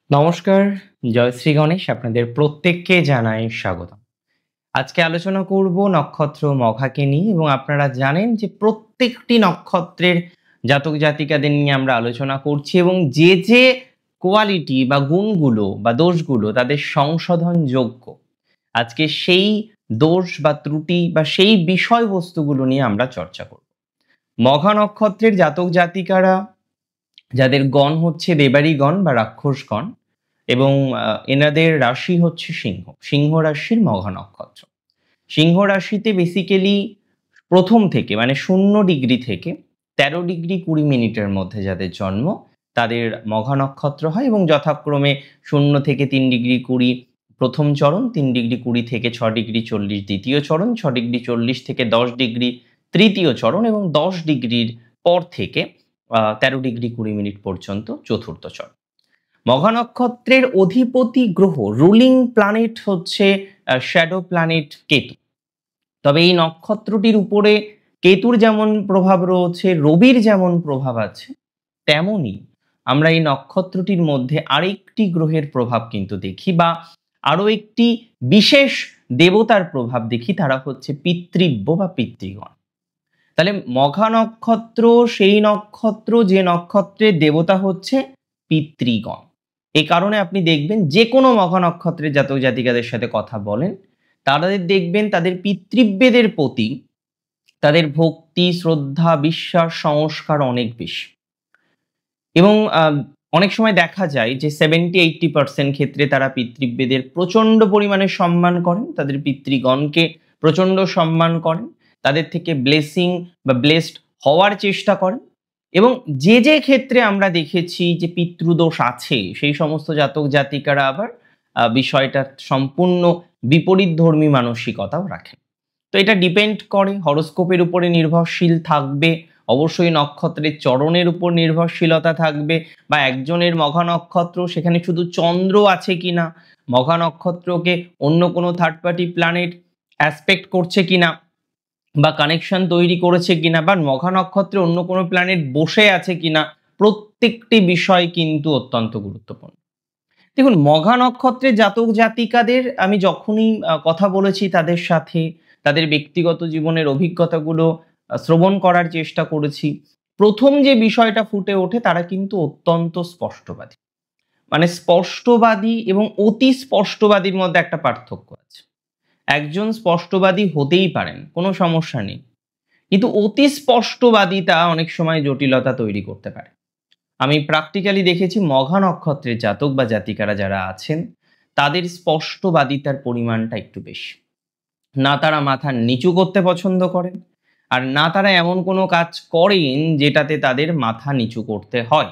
নমস্কার, জয়শ্রী গণেশ আপনাদের প্রত্যেককে জানাই স্বাগতম। আজকে আলোচনা করব নক্ষত্র মঘাকে নিয়ে এবং আপনারা জানেন যে প্রত্যেকটি নক্ষত্রের জাতক জাতিকাদের নিয়ে আমরা আলোচনা করছি এবং যে কোয়ালিটি বা গুণগুলো বা দোষগুলো তাদের সংশোধনযোগ্য, আজকে সেই দোষ বা ত্রুটি বা সেই বিষয়বস্তুগুলো নিয়ে আমরা চর্চা করব। মঘা নক্ষত্রের জাতক জাতিকারা যাদের গণ হচ্ছে দেবাড়ী গণ বা রাক্ষস গণ এবং এনাদের রাশি হচ্ছে সিংহ। সিংহ রাশির মঘা নক্ষত্র। সিংহ রাশিতে বেসিক্যালি প্রথম থেকে মানে ০ ডিগ্রি থেকে ১৩ ডিগ্রি ২০ মিনিটের মধ্যে যাদের জন্ম তাদের মঘা নক্ষত্র হয় এবং যথাক্রমে ০ থেকে ৩ ডিগ্রি ২০ প্রথম চরণ, ৩ ডিগ্রি ২০ থেকে ৬ ডিগ্রি ৪০ দ্বিতীয় চরণ, ৬ ডিগ্রি ৪০ থেকে ১০ ডিগ্রি তৃতীয় চরণ এবং ১০ ডিগ্রির পর থেকে ১৩ ডিগ্রি ২০ মিনিট পর্যন্ত চতুর্থ চরণ। মঘা নক্ষত্রের অধিপতি গ্রহ রুলিং প্ল্যানেট হচ্ছে শ্যাডো প্ল্যানেট কেতু। তবে এই নক্ষত্রটির উপরে কেতুর যেমন প্রভাব রয়েছে, রবির যেমন প্রভাব আছে, তেমনই আমরা এই নক্ষত্রটির মধ্যে আরেকটি গ্রহের প্রভাব কিন্তু দেখি বা আরো একটি বিশেষ দেবতার প্রভাব দেখি, তারা হচ্ছে পিতৃব্য বা পিতৃগণ। তাহলে মঘা নক্ষত্র সেই নক্ষত্র যে নক্ষত্রের দেবতা হচ্ছে পিতৃগণ। এই কারণে আপনি দেখবেন যে কোনো মঘা নক্ষত্রের জাতক জাতিকাদের সাথে কথা বলেন, তাদের দেখবেন তাদের পিতৃব্যদের প্রতি তাদের ভক্তি, শ্রদ্ধা, বিশ্বাস, সংস্কার অনেক বেশি। এবং অনেক সময় দেখা যায় যে 70-80% ক্ষেত্রে তারা পিতৃব্যদের প্রচণ্ড পরিমাণে সম্মান করেন, তাদের পিতৃগণকে প্রচণ্ড সম্মান করেন, তাদের থেকে ব্লেসিং বা ব্লেসড হওয়ার চেষ্টা করেন। এবং যে ক্ষেত্রে আমরা দেখেছি যে পিতৃদোষ আছে, সেই সমস্ত জাতক জাতিকারা আবার বিষয়টার সম্পূর্ণ বিপরীতধর্মী মানসিকতাও রাখেন। তো এটা ডিপেন্ড করে, হরোস্কোপের উপরে নির্ভরশীল থাকবে, অবশ্যই নক্ষত্রের চরণের উপর নির্ভরশীলতা থাকবে, বা একজনের মঘা নক্ষত্র সেখানে শুধু চন্দ্র আছে কিনা, মঘা নক্ষত্রকে অন্য কোনো থার্ড পার্টি প্ল্যানেট অ্যাসপেক্ট করছে কিনা বা কানেকশন তৈরি করেছে কিনা, বা মঘা নক্ষত্রে অন্য কোনো প্ল্যানেট বসে আছে কিনা, প্রত্যেকটি বিষয় কিন্তু অত্যন্ত গুরুত্বপূর্ণ। দেখুন, মঘা নক্ষত্রের জাতক জাতিকাদের আমি যখনই কথা বলেছি তাদের সাথে, তাদের ব্যক্তিগত জীবনের অভিজ্ঞতাগুলো শ্রবণ করার চেষ্টা করেছি। প্রথম যে বিষয়টা ফুটে ওঠে, তারা কিন্তু অত্যন্ত স্পষ্টবাদী। মানে স্পষ্টবাদী এবং অতি স্পষ্টবাদীর মধ্যে একটা পার্থক্য আছে। একজন স্পষ্টবাদী হতেই পারেন, কোনো সমস্যা নেই। কিন্তু অতি স্পষ্টবাদিতা অনেক সময় জটিলতা তৈরি করতে পারে। আমি প্র্যাকটিক্যালি দেখেছি মঘা নক্ষত্রের জাতক বা জাতিকারা যারা আছেন, তাদের স্পষ্টবাদিতার পরিমাণটা একটু বেশি। না তারা মাথা নিচু করতে পছন্দ করেন, আর না তারা এমন কোনো কাজ করেন যেটাতে তাদের মাথা নিচু করতে হয়।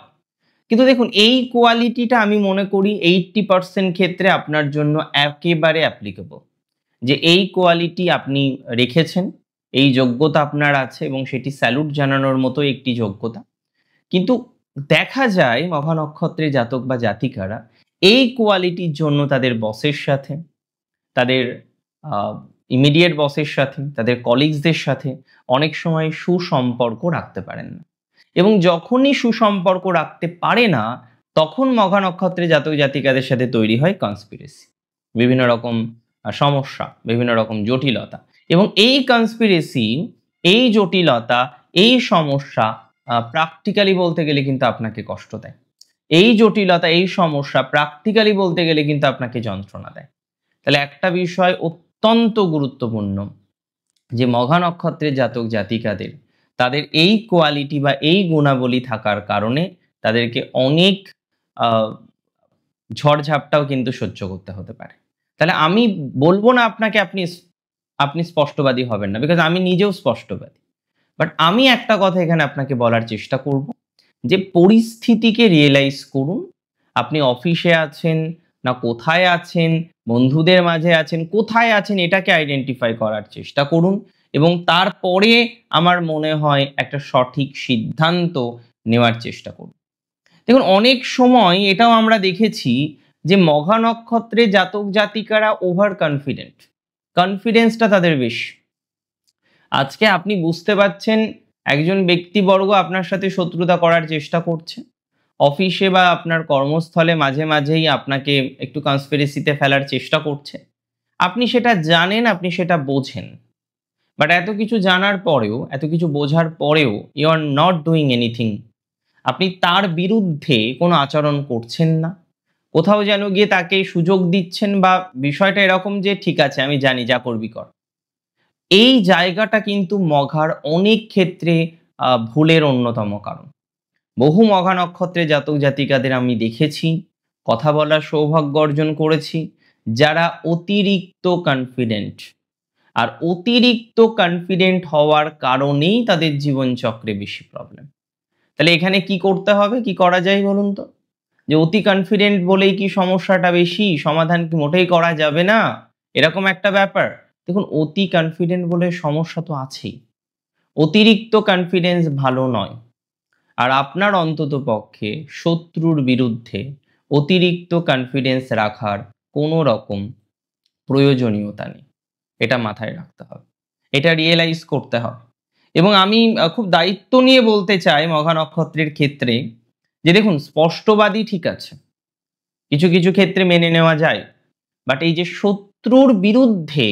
কিন্তু দেখুন, এই কোয়ালিটিটা আমি মনে করি 80% ক্ষেত্রে আপনার জন্য একেবারে অ্যাপ্লিকেবল। যে এই কোয়ালিটি আপনি রেখেছেন, এই যোগ্যতা আপনার আছে এবং সেটি স্যালুট জানানোর মতো একটি যোগ্যতা। কিন্তু দেখা যায় মঘা নক্ষত্রের জাতক বা জাতিকারা এই কোয়ালিটির জন্য তাদের বসের সাথে, তাদের ইমিডিয়েট বসের সাথে, তাদের কলিগসদের সাথে অনেক সময় সুসম্পর্ক রাখতে পারেন না। এবং যখনই সুসম্পর্ক রাখতে পারে না, তখন মঘা নক্ষত্রের জাতক জাতিকাদের সাথে তৈরি হয় কনস্পিরেসি, বিভিন্ন রকম সমস্যা, বিভিন্ন রকম জটিলতা। এবং এই কনস্পিরেসি, এই জটিলতা, এই সমস্যা প্র্যাকটিক্যালি বলতে গেলে কিন্তু আপনাকে কষ্ট দেয়। এই জটিলতা, এই সমস্যা প্র্যাকটিক্যালি বলতে গেলে কিন্তু আপনাকে যন্ত্রণা দেয়। তাহলে একটা বিষয় অত্যন্ত গুরুত্বপূর্ণ, যে মঘা নক্ষত্রের জাতক জাতিকাদের তাদের এই কোয়ালিটি বা এই গুণাবলী থাকার কারণে তাদেরকে অনেক আহ, ঝড়ঝাপটাও কিন্তু সহ্য করতে হতে পারে। তাহলে আমি বলবো না আপনাকে আপনি আপনি স্পষ্টবাদী হবেন না, বিকজ আমি নিজেও স্পষ্টবাদী। বাট আমি একটা কথা এখানে আপনাকে বলার চেষ্টা করব, যে পরিস্থিতিকে রিয়েলাইজ করুন। আপনি অফিসে আছেন না কোথায় আছেন, বন্ধুদের মাঝে আছেন, কোথায় আছেন এটাকে আইডেন্টিফাই করার চেষ্টা করুন এবং তারপরে আমার মনে হয় একটা সঠিক সিদ্ধান্ত নেওয়ার চেষ্টা করুন। দেখুন, অনেক সময় এটাও আমরা দেখেছি যে মঘা নক্ষত্রে জাতক জাতিকারা ওভার কনফিডেন্ট, কনফিডেন্সটা তাদের বেশি। আজকে আপনি বুঝতে পারছেন একজন ব্যক্তিবর্গ আপনার সাথে শত্রুতা করার চেষ্টা করছে, অফিসে বা আপনার কর্মস্থলে মাঝে মাঝেই আপনাকে একটু কনস্পিরেসিতে ফেলার চেষ্টা করছে। আপনি সেটা জানেন, আপনি সেটা বোঝেন। বাট এত কিছু জানার পরেও, এত কিছু বোঝার পরেও you are not doing anything. আপনি তার বিরুদ্ধে কোনো আচরণ করছেন না। কোথাও যেন গিয়ে তাকে সুযোগ দিচ্ছেন, বা বিষয়টা এরকম যে ঠিক আছে আমি জানি, যা করবি কর। এই জায়গাটা কিন্তু মঘার অনেক ক্ষেত্রে ভুলের অন্যতম কারণ। বহু মঘা নক্ষত্রের জাতক জাতিকাদের আমি দেখেছি, কথা বলার সৌভাগ্য অর্জন করেছি, যারা অতিরিক্ত কনফিডেন্ট। আর অতিরিক্ত কনফিডেন্ট হওয়ার কারণেই তাদের জীবনচক্রে বেশি প্রবলেম। তাহলে এখানে কি করতে হবে, কি করা যায় বলুন তো? যে অতি কনফিডেন্ট বলেই কি সমস্যাটা বেশি, সমাধান কি মোটেই করা যাবে না, এরকম একটা ব্যাপার? দেখুন, অতি কনফিডেন্ট বলে সমস্যা তো আছেই। অতিরিক্ত কনফিডেন্স ভালো নয়। আর আপনার অন্ততপক্ষে শত্রুর বিরুদ্ধে অতিরিক্ত কনফিডেন্স রাখার কোনো রকম প্রয়োজনীয়তা নেই। এটা মাথায় রাখতে হবে। এটা রিয়েলাইজ করতে হবে। এবং আমি খুব দায়িত্ব নিয়ে বলতে চাই মঘা নক্ষত্রের ক্ষেত্রে, যে দেখুন, স্পষ্টবাদী ঠিক আছে। কিছু, কিছু ক্ষেত্রে মেনে নেওয়া যায়। বাট এই যে শত্রুর বিরুদ্ধে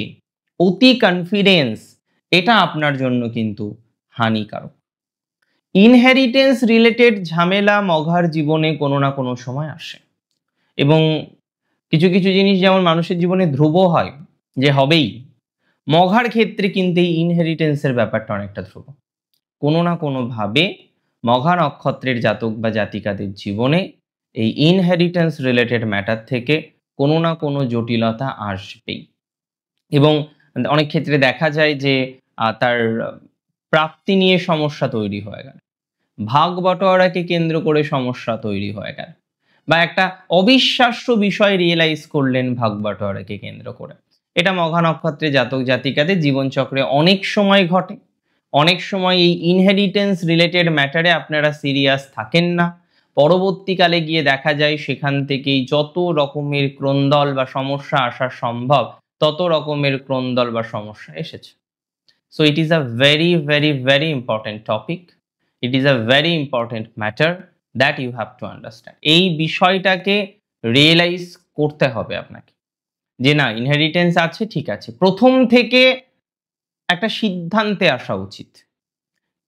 অতি কনফিডেন্স, এটা আপনার জন্য কিন্তু হানিকারক। ইনহেরিটেন্স রিলেটেড ঝামেলা মঘার জীবনে কোনো না কোনো সময় আসে। এবং কিছু, কিছু জিনিস যেমন মানুষের জীবনে ধ্রুব হয়, যে হবেই, মঘার ক্ষেত্রে কিন্তু এই ইনহেরিটেন্সের ব্যাপারটা অনেকটা ধ্রুব। কোনো না কোনোভাবে মঘা নক্ষত্রের জাতক বা জাতিকাদের জীবনে এই ইনহেরিটেন্স রিলেটেড ম্যাটার থেকে কোনো না কোনো জটিলতা আসবেই। এবং অনেক ক্ষেত্রে দেখা যায় যে তার প্রাপ্তি নিয়ে সমস্যা তৈরি হয়ে গেল, ভাগ বটোয়ারাকে কেন্দ্র করে সমস্যা তৈরি হয়ে গেল, বা একটা অবিশ্বাস্য বিষয় রিয়েলাইজ করলেন ভাগ বটোয়ারাকে কেন্দ্র করে। এটা মঘা নক্ষত্রে জাতক জাতিকাদের জীবনচক্রে অনেক সময় ঘটে। অনেক সময় এই ইনহেরিটেন্স রিলেটেড ম্যাটারে আপনারা সিরিয়াস থাকেন না, পরবর্তীকালে গিয়ে দেখা যায় সেখান থেকেই যত রকমের ক্রন্দল বা সমস্যা আসা সম্ভব, তত রকমের ক্রন্দল বা সমস্যা এসেছে। So it is a very very very important topic. It is a very important matter that you have to understand. এই বিষয়টাকে রিয়েলাইজ করতে হবে আপনাকে, যে না, ইনহেরিটেন্স আছে, ঠিক আছে। প্রথম থেকে একটা সিদ্ধান্তে আসা উচিত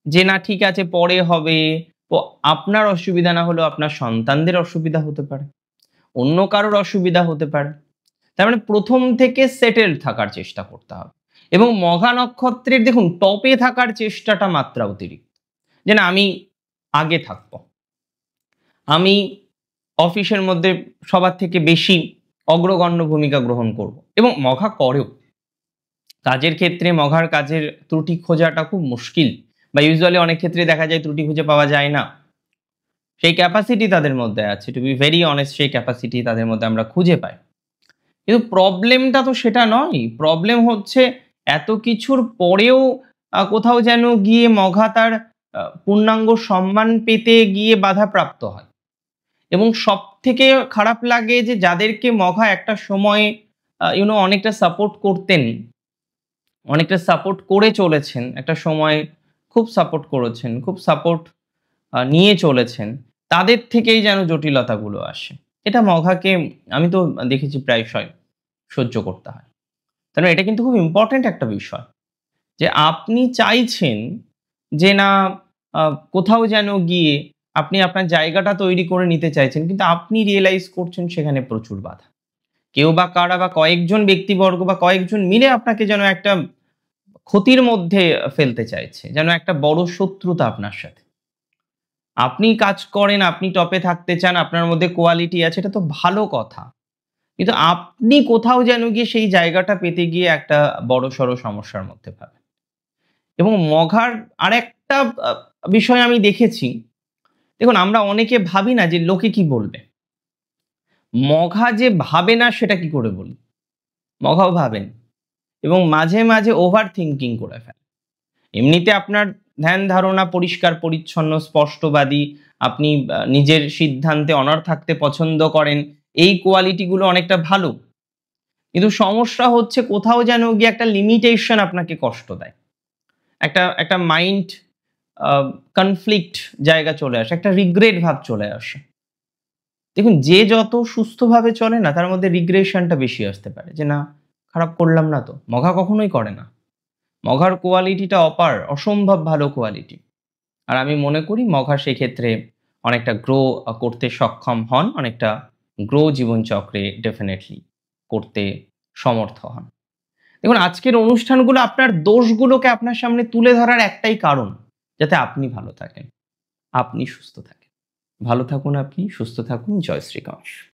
যে না, ঠিক আছে, পরে হবে। আপনার অসুবিধা না হলেও আপনার সন্তানদের অসুবিধা হতে পারে, অন্য কারোর অসুবিধা হতে পারে। তার মানে প্রথম থেকে সেটেলড থাকার চেষ্টা করতে হবে। এবং মঘা নক্ষত্রের দেখুন, টপে থাকার চেষ্টাটা মাত্রা অতিরিক্ত, যে না আমি আগে থাকব, আমি অফিসের মধ্যে সবার থেকে বেশি অগ্রগণ্য ভূমিকা গ্রহণ করব। এবং মঘা করেও। কাজের ক্ষেত্রে মঘার কাজের ত্রুটি খোঁজাটা খুব মুশকিল, বা ইউজুয়ালি অনেক ক্ষেত্রে দেখা যায় ত্রুটি খুঁজে পাওয়া যায় না। সেই ক্যাপাসিটি তাদের মধ্যে আছে, টু বি ভেরি অনেস্ট, সেই ক্যাপাসিটি তাদের মধ্যে আমরা খুঁজে পাই। কিন্তু প্রবলেমটা তো সেটা নয়। প্রবলেম হচ্ছে এত কিছুর পরেও কোথাও যেন গিয়ে মঘা তার পূর্ণাঙ্গ সম্মান পেতে গিয়ে বাধাপ্রাপ্ত হয়। এবং সবথেকে খারাপ লাগে যে যাদেরকে মঘা একটা সময়ে অনেকটা সাপোর্ট করতেন, অনেকটা সাপোর্ট করে চলেছেন, একটা সময় খুব সাপোর্ট করেছেন, খুব সাপোর্ট নিয়ে চলেছেন, তাদের থেকেই যেন জটিলতাগুলো আসে। এটা মঘাকে আমি তো দেখেছি প্রায়শই সহ্য করতে হয়। তার মানে এটা কিন্তু খুব ইম্পর্টেন্ট একটা বিষয়, যে আপনি চাইছেন যে না, কোথাও যেন গিয়ে আপনি আপনার জায়গাটা তৈরি করে নিতে চাইছেন, কিন্তু আপনি রিয়েলাইজ করছেন সেখানে প্রচুর বাধা। কেউ বা কারা বা কয়েকজন ব্যক্তিবর্গ বা কয়েকজন মিলে আপনাকে যেন একটা ক্ষতির মধ্যে ফেলতে চাইছে, যেন একটা বড় শত্রুতা আপনার সাথে। আপনি কাজ করেন, আপনি টপে থাকতে চান, আপনার মধ্যে কোয়ালিটি আছে, এটা তো ভালো কথা। কিন্তু আপনি কোথাও যেন গিয়ে সেই জায়গাটা পেতে গিয়ে একটা বড়সড় সমস্যার মধ্যে পাবেন। এবং মঘার আরেকটা আ বিষয় আমি দেখেছি। দেখুন, আমরা অনেকে ভাবি না যে লোকে কি বলবে? মঘা যে ভাবে না সেটা কি করে বলি? মঘাও ভাবেন, এবং মাঝে, মাঝে ওভার থিংকিং করে ফেলে। এমনিতে আপনার ধ্যান ধারণা পরিষ্কার পরিচ্ছন্ন, স্পষ্টবাদী, আপনি নিজের সিদ্ধান্তে অনড় থাকতে পছন্দ করেন। এই কোয়ালিটি গুলো অনেকটা ভালো। কিন্তু সমস্যা হচ্ছে কোথাও যেন গিয়ে একটা লিমিটেশন আপনাকে কষ্ট দেয়। একটা একটা মাইন্ড আ কনফ্লিক্ট জায়গা চলে আসে, একটা রিগ্রেট ভাব চলে আসে। দেখুন যে যত সুস্থভাবে চলে না তার মধ্যে রিগ্রেশনটা বেশি আসতে পারে যে, "না, খারাপ করলাম না তো।" মঘা কখনোই করে না। মঘার কোয়ালিটিটা অসম্ভব ভালো কোয়ালিটি। আর আমি মনে করি মঘা সেক্ষেত্রে অনেকটা গ্রো করতে সক্ষম হন, অনেকটা গ্রো জীবনচক্রে ডেফিনিটলি করতে সমর্থ হন। দেখুন আজকের অনুষ্ঠানগুলো আপনার দোষগুলোকে আপনার সামনে তুলে ধরার একটাই কারণ, যাতে আপনি ভালো থাকেন, আপনি সুস্থ থাকেন। ভালো থাকুন আপনি, সুস্থ থাকুন। জয় শ্রী গণেশ।